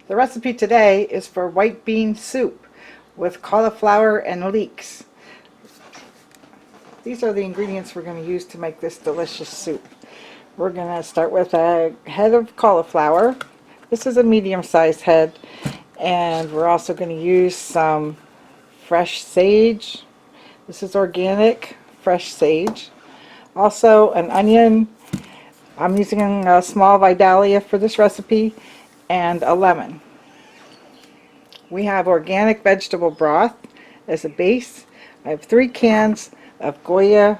The recipe today is for white bean soup with cauliflower and leeks. These are the ingredients we're going to use to make this delicious soup. We're going to start with a head of cauliflower. This is a medium-sized head, and we're also going to use some fresh sage. This is organic fresh sage. Also an onion. I'm using a small Vidalia for this recipe, and a lemon. We have organic vegetable broth as a base. I have 3 cans of Goya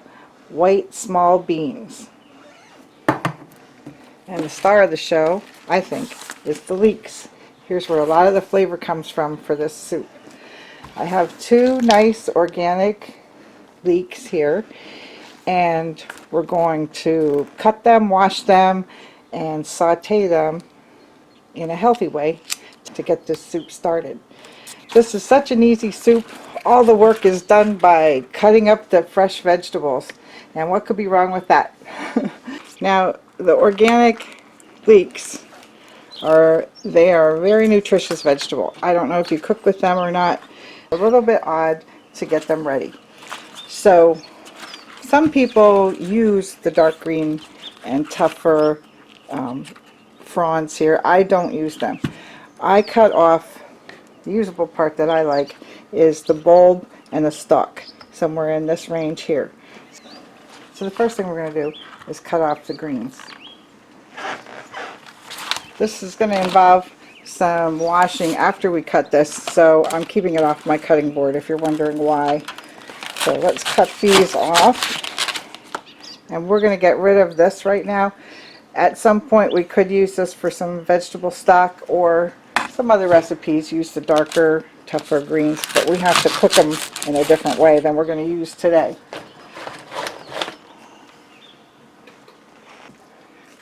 white small beans. And the star of the show, I think, is the leeks. Here's where a lot of the flavor comes from for this soup. I have 2 nice organic leeks here, and we're going to cut them, wash them, and saute them in a healthy way to get this soup started. This is such an easy soup. All the work is done by cutting up the fresh vegetables, and what could be wrong with that? Now, the organic leeks are a very nutritious vegetable. I don't know if you cook with them or not. A little bit odd to get them ready. So some people use the dark green and tougher fronds here. I don't use them. I cut off the usable part that I like is the bulb and the stalk, somewhere in this range here. So the first thing we're going to do is cut off the greens. This is going to involve some washing after we cut this, so I'm keeping it off my cutting board if you're wondering why. So let's cut these off, and we're going to get rid of this right now. At some point we could use this for some vegetable stock, or some other recipes use the darker, tougher greens, but we have to cook them in a different way than we're going to use today.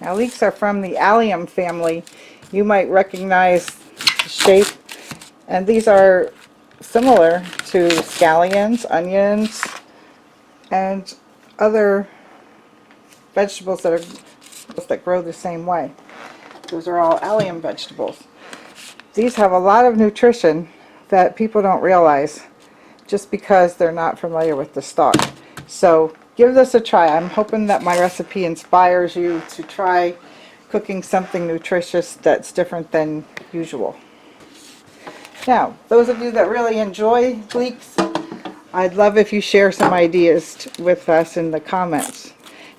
Now, leeks are from the allium family. You might recognize the shape, and these are similar to scallions, onions, and other vegetables that grow the same way. Those are all allium vegetables. These have a lot of nutrition that people don't realize just because they're not familiar with the stalk. So give this a try. I'm hoping that my recipe inspires you to try cooking something nutritious that's different than usual. Now, those of you that really enjoy leeks, I'd love if you share some ideas with us in the comments.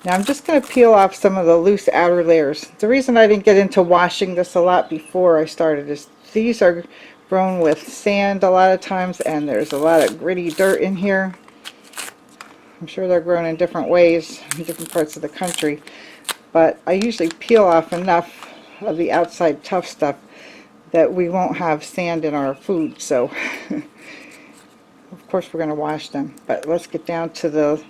Now I'm just going to peel off some of the loose outer layers. The reason I didn't get into washing this a lot before I started is these are grown with sand a lot of times, and there's a lot of gritty dirt in here. I'm sure they're grown in different ways in different parts of the country, but I usually peel off enough of the outside tough stuff that we won't have sand in our food. So of course we're going to wash them, but let's get down to the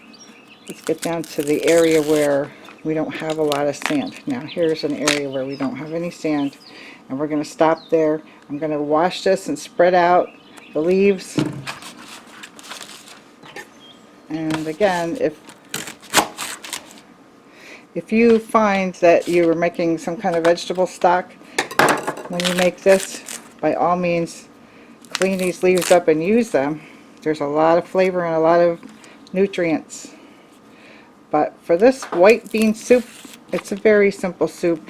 area where we don't have a lot of sand. Now here's an area where we don't have any sand, and we're going to stop there. I'm going to wash this and spread out the leaves. And again, if you find that you are making some kind of vegetable stock when you make this, by all means clean these leaves up and use them. There's a lot of flavor and a lot of nutrients. But for this white bean soup, it's a very simple soup,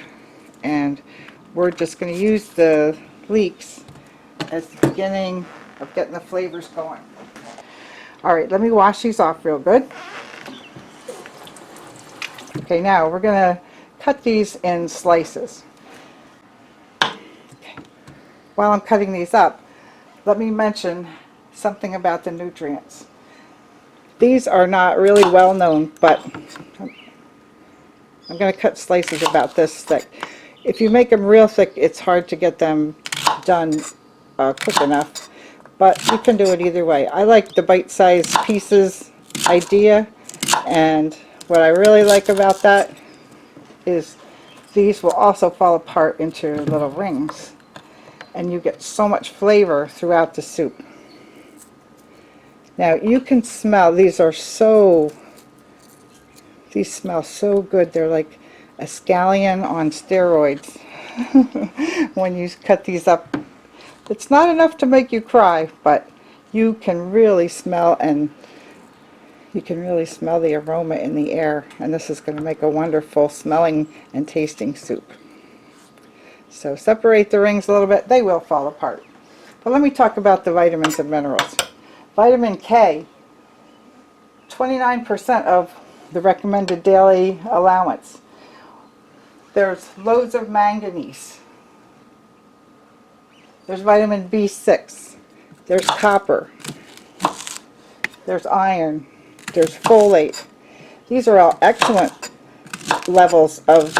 and we're just going to use the leeks as the beginning of getting the flavors going. Alright, let me wash these off real good. Okay, now we're going to cut these in slices. Okay. While I'm cutting these up, let me mention something about the nutrients. These are not really well known, but I'm going to cut slices about this thick. If you make them real thick, it's hard to get them done quick enough, but you can do it either way. I like the bite-sized pieces idea, and what I really like about that is these will also fall apart into little rings, and you get so much flavor throughout the soup. Now you can smell, these smell so good. They're like a scallion on steroids when you cut these up It's not enough to make you cry, but you can really smell the aroma in the air, and this is going to make a wonderful smelling and tasting soup. So separate the rings a little bit. They will fall apart. But let me talk about the vitamins and minerals. Vitamin K, 29% of the recommended daily allowance. There's loads of manganese. There's vitamin B6. There's copper. There's iron. There's folate. These are all excellent levels of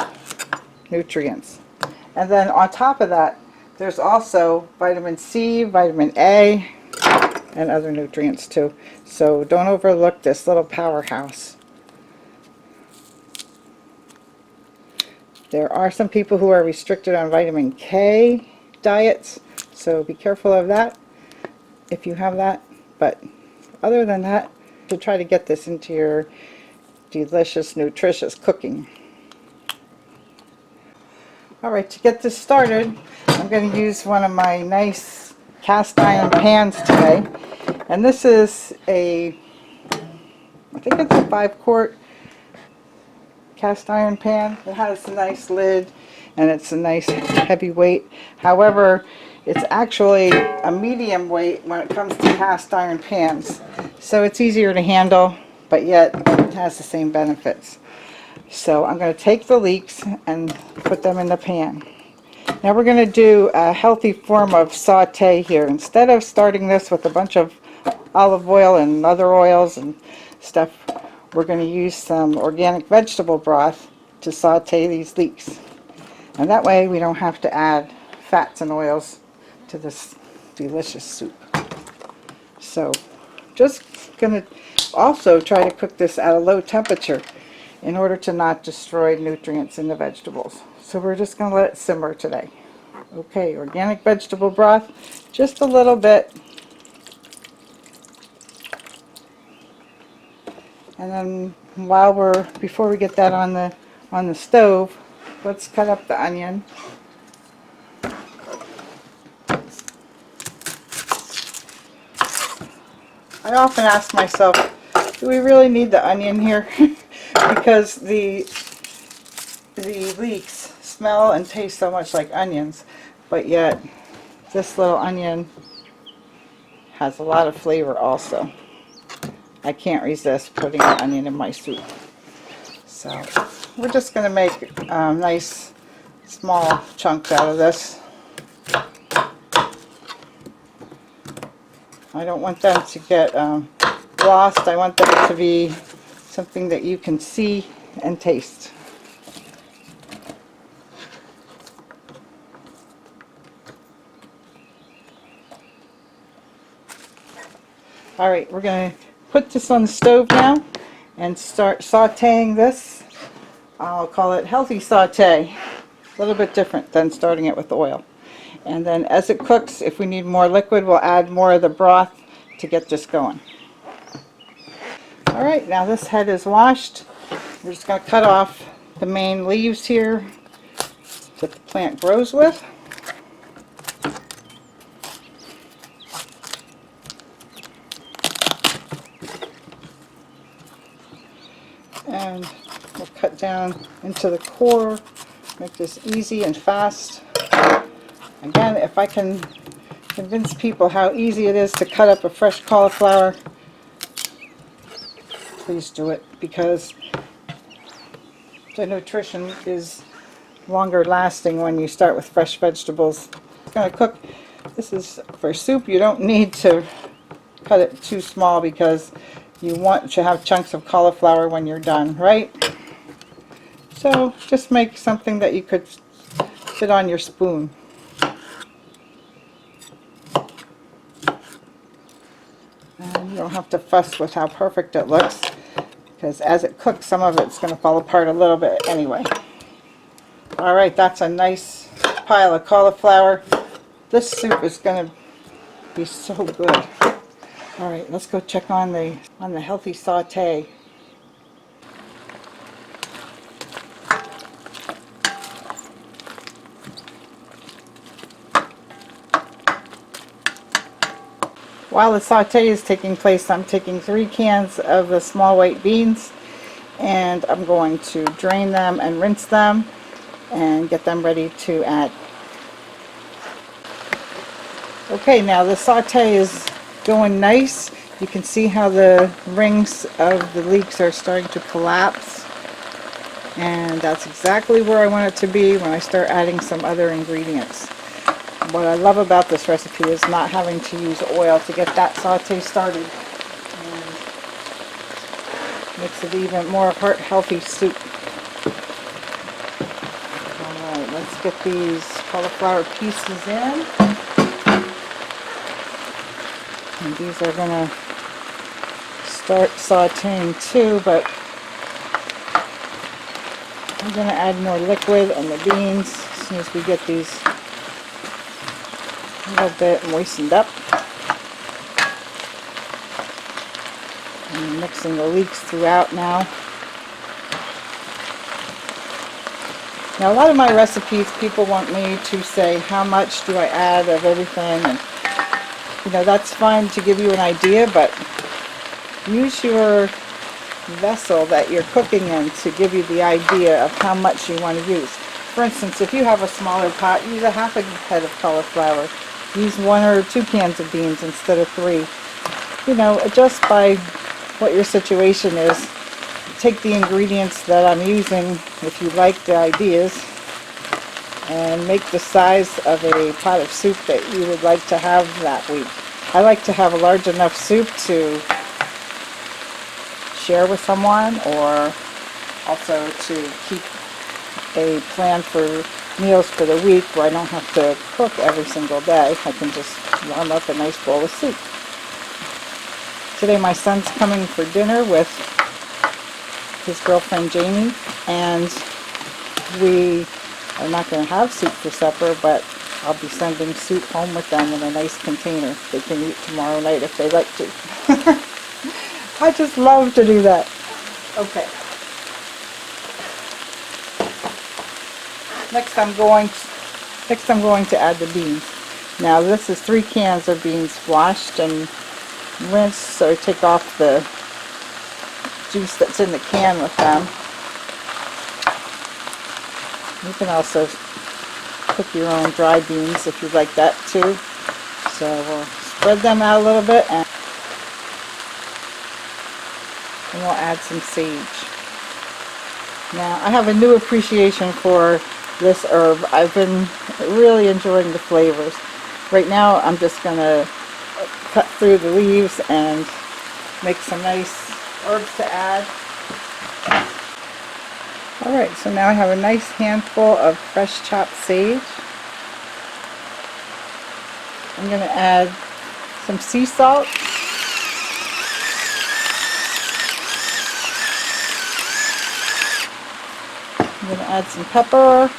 nutrients. And then on top of that, there's also vitamin C, vitamin A, and other nutrients too. So don't overlook this little powerhouse. There are some people who are restricted on vitamin K diets, so be careful of that if you have that. But other than that, to try to get this into your delicious, nutritious cooking. Alright, to get this started, I'm going to use one of my nice cast iron pans today. And this is I think it's a 5-quart cast iron pan. It has a nice lid and it's a nice heavy weight. However, it's actually a medium weight when it comes to cast iron pans. So it's easier to handle, but yet it has the same benefits. So I'm going to take the leeks and put them in the pan. Now we're going to do a healthy form of saute here. Instead of starting this with a bunch of olive oil and other oils and stuff, we're going to use some organic vegetable broth to saute these leeks. And that way we don't have to add fats and oils to this delicious soup. So just going to also try to cook this at a low temperature in order to not destroy nutrients in the vegetables. So we're just going to let it simmer today. Okay, organic vegetable broth, just a little bit. And then before we get that on the stove, let's cut up the onion. I often ask myself, do we really need the onion here? Because the leeks smell and taste so much like onions, but yet this little onion has a lot of flavor also. I can't resist putting an onion in my soup. So we're just going to make nice small chunks out of this. I don't want them to get lost. I want them to be something that you can see and taste. Alright, we're going to put this on the stove now and start sauteing this. I'll call it healthy saute. A little bit different than starting it with oil. And then as it cooks, if we need more liquid, we'll add more of the broth to get this going. Alright, now this head is washed. We're just going to cut off the main leaves here that the plant grows with. And we'll cut down into the core, make this easy and fast. Again, if I can convince people how easy it is to cut up a fresh cauliflower, please do it, because the nutrition is longer lasting when you start with fresh vegetables. I'm going to cook. This is for soup. You don't need to cut it too small because you want to have chunks of cauliflower when you're done, right? So just make something that you could fit on your spoon. And you don't have to fuss with how perfect it looks, because as it cooks, some of it's going to fall apart a little bit anyway. Alright, that's a nice pile of cauliflower. This soup is going to be so good. Alright, let's go check on the healthy saute. while the saute is taking place, I'm taking 3 cans of the small white beans, and I'm going to drain them and rinse them and get them ready to add. Okay, now the saute is going nice. You can see how the rings of the leeks are starting to collapse, and that's exactly where I want it to be when I start adding some other ingredients. What I love about this recipe is not having to use oil to get that saute started. And makes it even more heart-healthy soup. Alright, let's get these cauliflower pieces in. And these are going to start sauteing too, but I'm going to add more liquid on the beans as soon as we get these a little bit moistened up. I'm mixing the leeks throughout now. Now a lot of my recipes, people want me to say how much do I add of everything, and you know, that's fine to give you an idea, but use your vessel that you're cooking in to give you the idea of how much you want to use. For instance, if you have a smaller pot, use a half a head of cauliflower. Use 1 or 2 cans of beans instead of 3. You know, adjust by what your situation is. Take the ingredients that I'm using, if you like the ideas, and make the size of a pot of soup that you would like to have that week. I like to have a large enough soup to share with someone, or also to keep a plan for meals for the week where I don't have to cook every single day. I can just warm up a nice bowl of soup. Today my son's coming for dinner with his girlfriend Jamie, and we are not going to have soup for supper, but I'll be sending soup home with them in a nice container. They can eat tomorrow night if they like to. I just love to do that. Okay. Next I'm going to add the beans. Now this is 3 cans of beans washed and rinsed, so take off the juice that's in the can with them. You can also cook your own dry beans if you'd like that too. So we'll spread them out a little bit, and we'll add some sage. Now I have a new appreciation for this herb. I've been really enjoying the flavors. Right now I'm just going to cut through the leaves and make some nice herbs to add. Alright, so now I have a nice handful of fresh chopped sage. I'm going to add some sea salt. I'm going to add some pepper,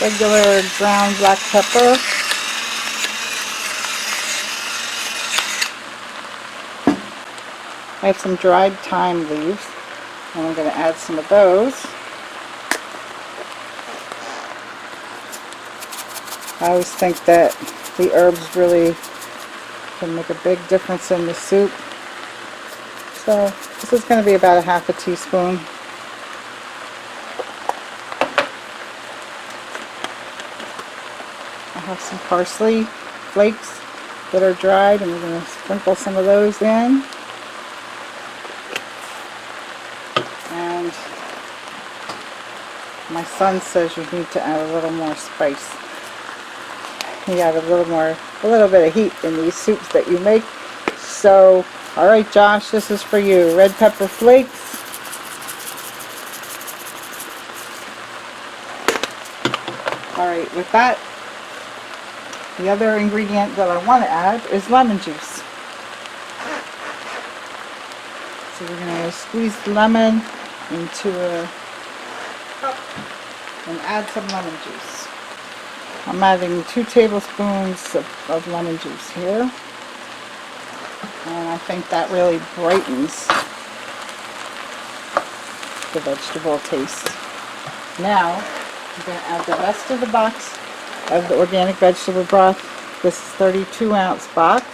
regular ground black pepper. I have some dried thyme leaves, and I'm going to add some of those. I always think that the herbs really can make a big difference in the soup. So this is going to be about a half a teaspoon. I have some parsley flakes that are dried, and we're going to sprinkle some of those in. And my son says you need to add a little more spice. You add a little bit of heat in these soups that you make. So, alright Josh, this is for you. Red pepper flakes. Alright, with that, the other ingredient that I want to add is lemon juice. So we're going to squeeze the lemon into a cup and add some lemon juice. I'm adding 2 tablespoons of lemon juice here, and I think that really brightens the vegetable taste. Now I'm going to add the rest of the box of the organic vegetable broth. This is 32-ounce box.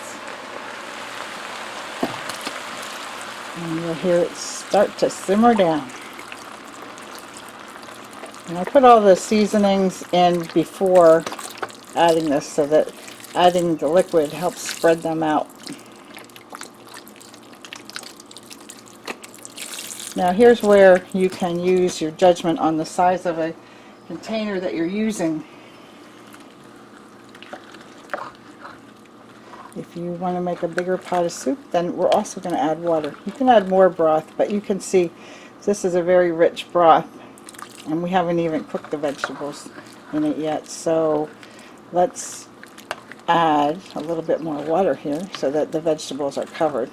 And you'll hear it start to simmer down. And I put all the seasonings in before adding this so that adding the liquid helps spread them out. Now here's where you can use your judgment on the size of a container that you're using. If you want to make a bigger pot of soup, then we're also going to add water. You can add more broth, but you can see this is a very rich broth, and we haven't even cooked the vegetables in it yet. So let's add a little bit more water here so that the vegetables are covered.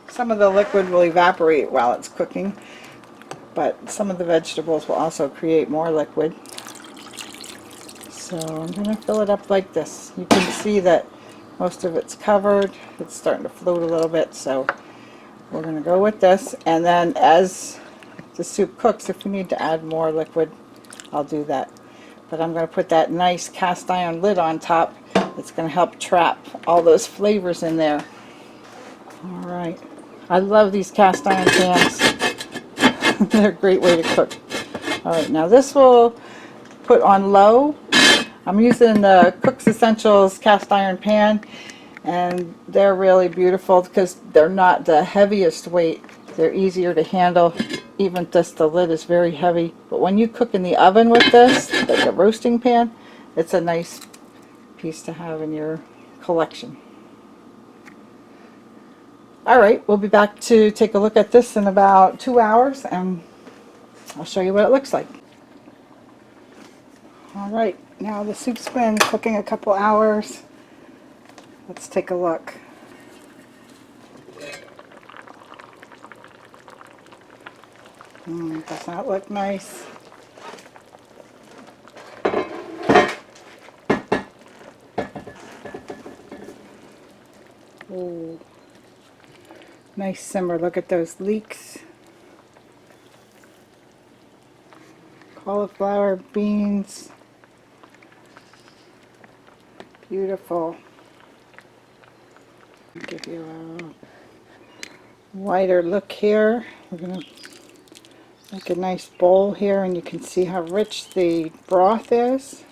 Some of the liquid will evaporate while it's cooking, but some of the vegetables will also create more liquid. So I'm going to fill it up like this. You can see that most of it's covered. It's starting to float a little bit, so we're going to go with this. And then as the soup cooks, if we need to add more liquid, I'll do that. But I'm going to put that nice cast iron lid on top. It's going to help trap all those flavors in there. Alright. I love these cast iron pans. They're a great way to cook. Alright, now this will put on low. I'm using the Cook's Essentials cast iron pan, and they're really beautiful because they're not the heaviest weight. They're easier to handle. Even the lid is very heavy. But when you cook in the oven with this, like a roasting pan, it's a nice piece to have in your collection. Alright, we'll be back to take a look at this in about 2 hours, and I'll show you what it looks like. Alright, now the soup's been cooking a couple hours. Let's take a look. Does that look nice? Oh, nice simmer. Look at those leeks. Cauliflower, beans. Beautiful. Give you a wider look here. We're going to make a nice bowl here, and you can see how rich the broth is.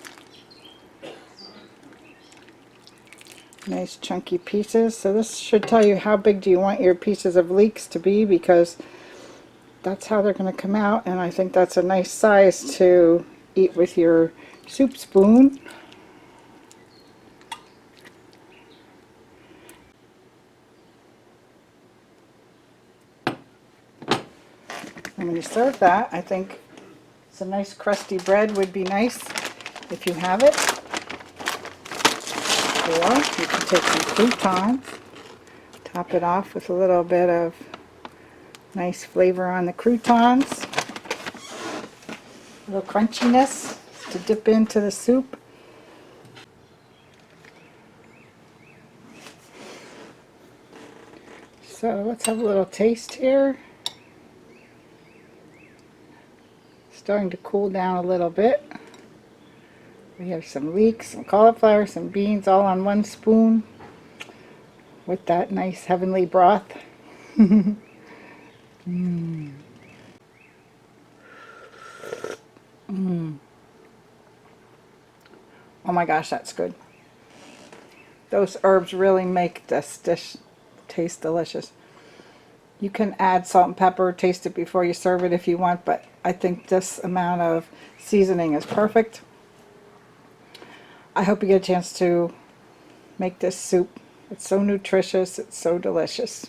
Nice chunky pieces. So this should tell you how big do you want your pieces of leeks to be, because that's how they're going to come out, and I think that's a nice size to eat with your soup spoon. And when you serve that, I think some nice crusty bread would be nice if you have it. Or you can take some croutons, top it off with a little bit of nice flavor on the croutons. A little crunchiness to dip into the soup. So let's have a little taste here. Starting to cool down a little bit. We have some leeks, some cauliflower, some beans all on one spoon with that nice heavenly broth. Oh my gosh, that's good. Those herbs really make this dish taste delicious. You can add salt and pepper, taste it before you serve it if you want, but I think this amount of seasoning is perfect. I hope you get a chance to make this soup. It's so nutritious, it's so delicious.